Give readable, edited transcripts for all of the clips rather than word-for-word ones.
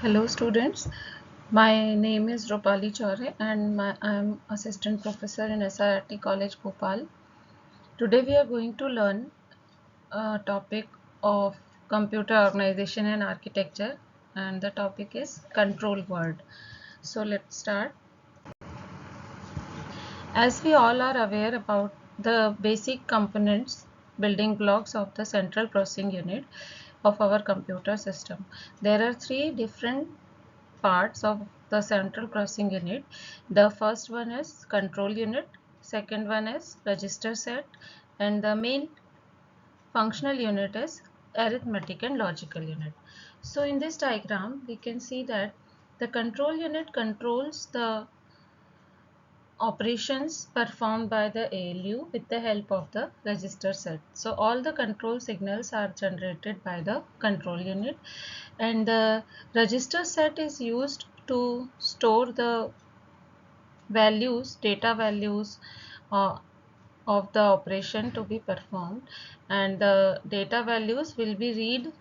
Hello students, my name is Ropali Chaure and I am assistant professor in SIRT College Bhopal. Today we are going to learn a topic of computer organization and architecture, and the topic is control word. So let's start. As we all are aware about the basic components, building blocks of the central processing unit of our computer system, there are three different parts of the central processing unit. The first one is control unit, second one is register set, and the main functional unit is arithmetic and logical unit. So in this diagram we can see that the control unit controls the operations performed by the ALU with the help of the register set. So all the control signals are generated by the control unit, and the register set is used to store the values, data values uh, of the operation to be performed, and the data values will be read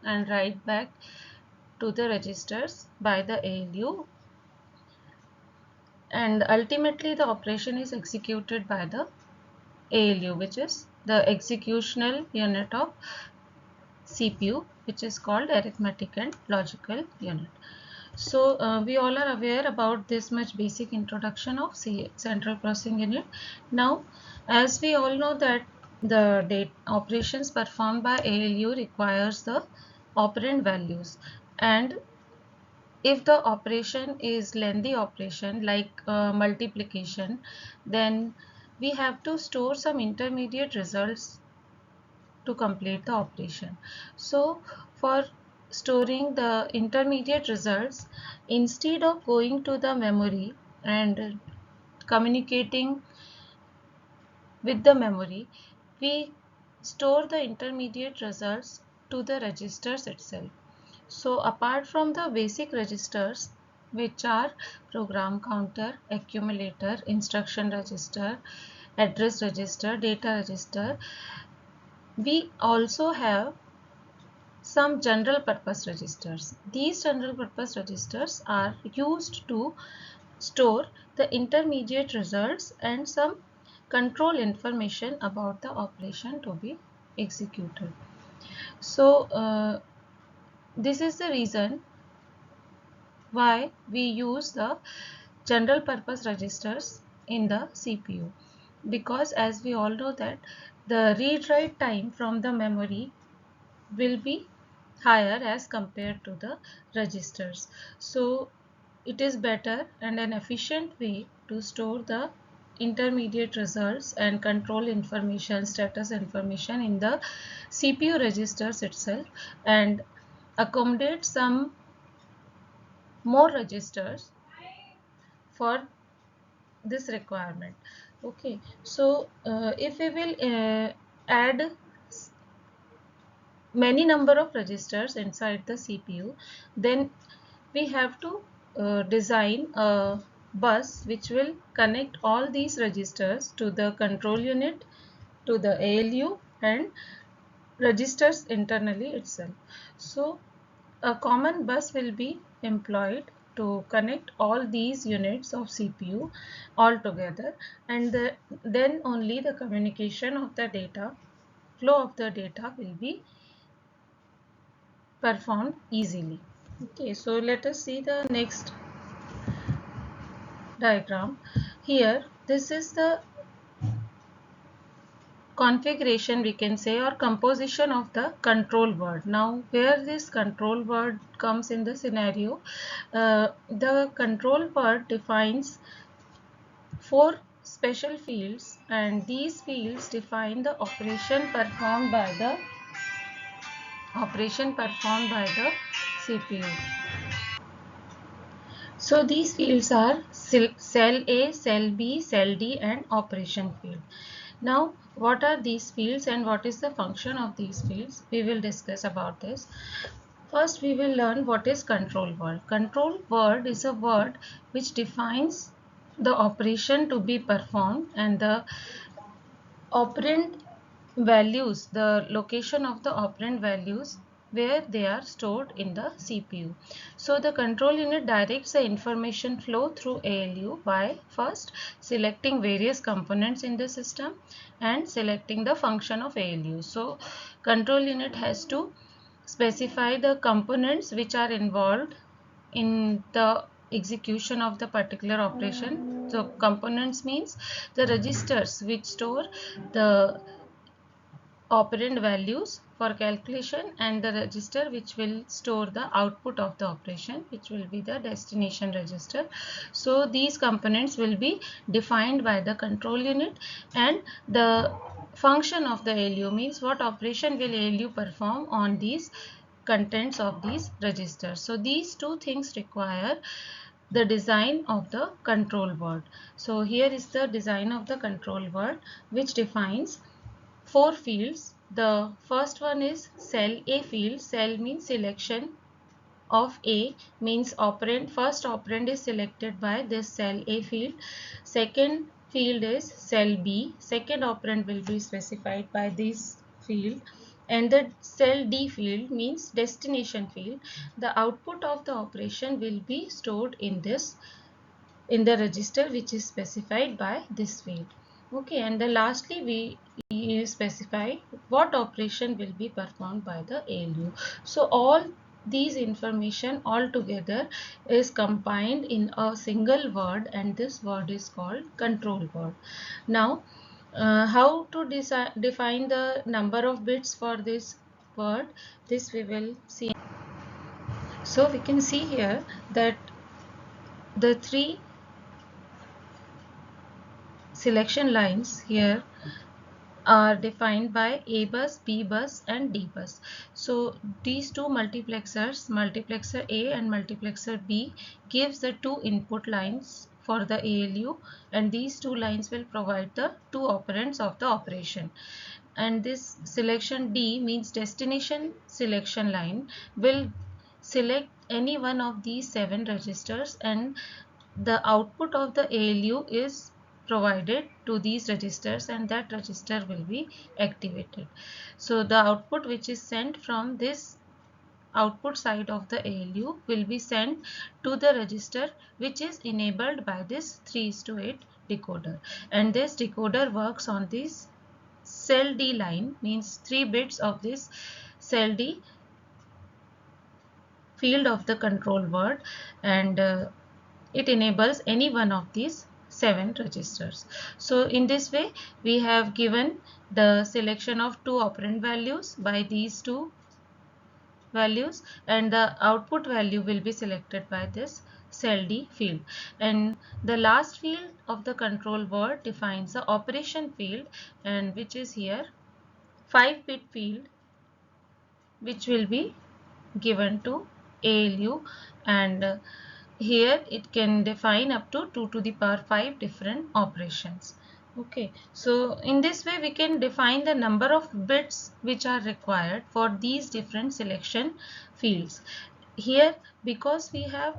and write back to the registers by the ALU, and ultimately the operation is executed by the ALU, which is the executional unit of CPU, which is called arithmetic and logical unit. So we all are aware about this much basic introduction of central processing unit. Now, as we all know that the date operations performed by ALU requires the operand values, and if the operation is lengthy operation like multiplication, then we have to store some intermediate results to complete the operation. So for storing the intermediate results, instead of going to the memory and communicating with the memory, we store the intermediate results to the registers itself. So apart from the basic registers, which are program counter, accumulator, instruction register, address register, data register, we also have some general purpose registers. These general purpose registers are used to store the intermediate results and some control information about the operation to be executed. So this is the reason why we use the general purpose registers in the CPU, because as we all know that the read write time from the memory will be higher as compared to the registers. So it is better and an efficient way to store the intermediate results and control information, status information in the CPU registers itself, and accommodate some more registers for this requirement. Okay, so if we will add many number of registers inside the CPU, then we have to design a bus which will connect all these registers to the control unit, to the ALU, and registers internally itself. So a common bus will be employed to connect all these units of CPU all together, and then only the communication of the data, flow of the data will be performed easily. Okay, so let us see the next diagram. Here, this is the configuration, we can say, or composition of the control word. Now where this control word comes in the scenario, the control word defines four special fields, and these fields define the operation performed by the CPU. So these fields are cell A, cell B, cell D, and operation field. Now, what are these fields and what is the function of these fields? We will discuss about this. First, we will learn what is control word. Control word is a word which defines the operation to be performed, and the operand values, the location of the operand values where they are stored in the CPU. So the control unit directs the information flow through ALU by first selecting various components in the system and selecting the function of ALU. So control unit has to specify the components which are involved in the execution of the particular operation. So components means the registers which store the operand values for calculation, and the register which will store the output of the operation, which will be the destination register. So these components will be defined by the control unit, and the function of the ALU means what operation will ALU perform on these contents of these registers. So these two things require the design of the control word. So here is the design of the control word, which defines four fields. The first one is cell A field. Cell means selection of A, means operand. First operand is selected by this cell A field. Second field is cell B. Second operand will be specified by this field. And the cell D field means destination field. The output of the operation will be stored in the register which is specified by this field. Okay, and then lastly we specify what operation will be performed by the ALU. So all these information all together is combined in a single word, and this word is called control word. Now how to define the number of bits for this word, this we will see. So we can see here that the three selection lines here are defined by A bus, B bus and D bus. So these two multiplexers, multiplexer A and multiplexer B, gives the two input lines for the ALU, and these two lines will provide the two operands of the operation. And this selection D means destination selection line will select any one of these 7 registers, and the output of the ALU is provided to these registers, and that register will be activated. So the output which is sent from this output side of the ALU will be sent to the register which is enabled by this 3:8 decoder, and this decoder works on this cell D line, means 3 bits of this cell D field of the control word, and it enables any one of these 7 registers. So in this way we have given the selection of two operand values by these two values, and the output value will be selected by this cell D field. And the last field of the control word defines the operation field, and which is here 5-bit field, which will be given to ALU, and here it can define up to 2 to the power 5 different operations. Okay, so in this way we can define the number of bits which are required for these different selection fields. Here, because we have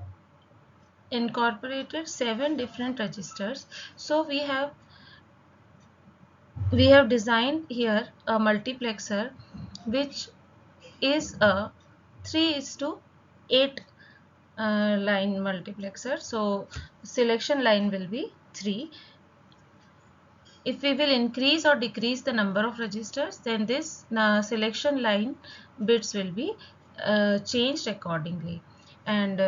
incorporated 7 different registers, so we have designed here a multiplexer which is a 3:8 line multiplexer. So selection line will be 3. If we will increase or decrease the number of registers, then this selection line bits will be changed accordingly. And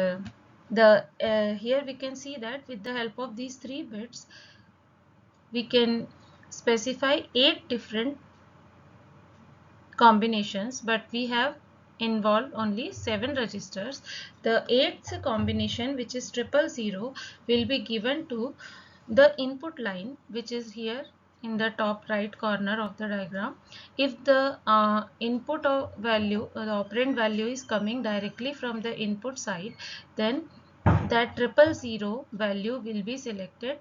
here we can see that with the help of these 3 bits we can specify 8 different combinations, but we have involved only 7 registers. The 8th combination, which is 000, will be given to the input line, which is here in the top right corner of the diagram. If the input of value, the operand value is coming directly from the input side, then that 000 value will be selected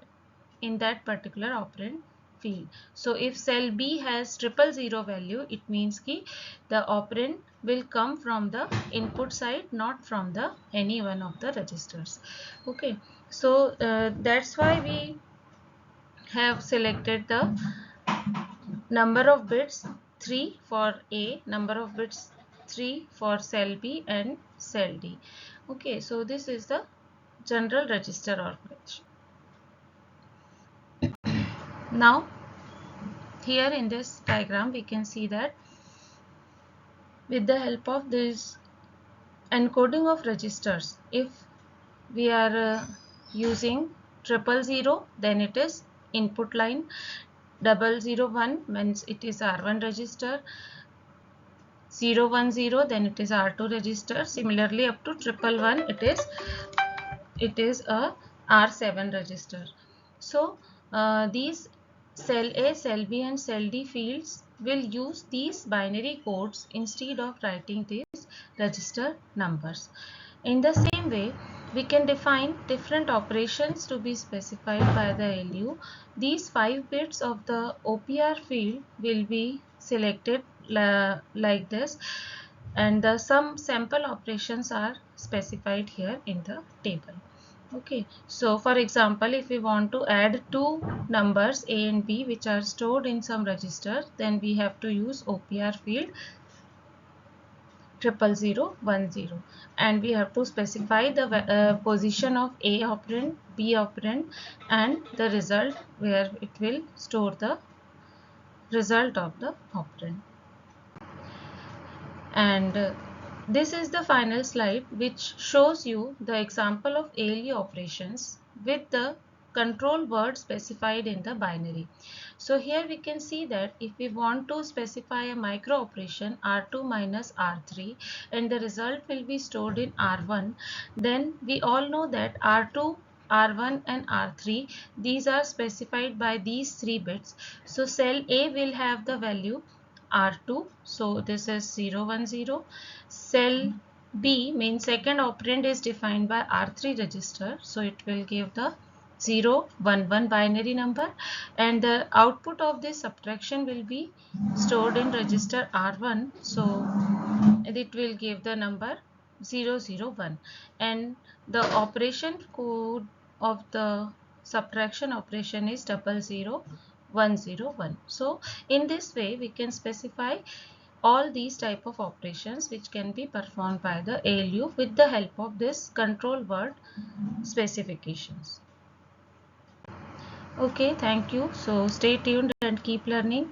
in that particular operand field. So if cell B has 000 value, it means ki the operand will come from the input side, not from the any one of the registers. Okay, so that's why we have selected the number of bits 3 for A, number of bits R3 for cell B and cell D. Okay, so this is the general register organization. Now here in this diagram we can see that with the help of this encoding of registers, if we are using 000, then it is input line. 001 means it is R1 register. 010 then it is R2 register. Similarly up to 111 it is a R7 register. So these cell A, cell B and cell D fields will use these binary codes instead of writing these register numbers. In the same way, we can define different operations to be specified by the ALU. These 5 bits of the OPR field will be selected like this, and some sample operations are specified here in the table. Okay, so for example, if we want to add two numbers A and B which are stored in some register, then we have to use OPR field 00010, and we have to specify the position of A operand, B operand and the result where it will store the result of the operand. And this is the final slide which shows you the example of ALU operations with the control word specified in the binary. So here we can see that if we want to specify a micro operation R2 minus R3 and the result will be stored in R1, then we all know that R2, R1 and R3, these are specified by these 3 bits. So cell A will have the value R2, so this is 010. Cell B means second operand is defined by R3 register, so it will give the 011 binary number, and the output of this subtraction will be stored in register R1, so it will give the number 001, and the operation code of the subtraction operation is 00101. So in this way we can specify all these type of operations which can be performed by the ALU with the help of this control word specifications. Okay, thank you. So stay tuned and keep learning.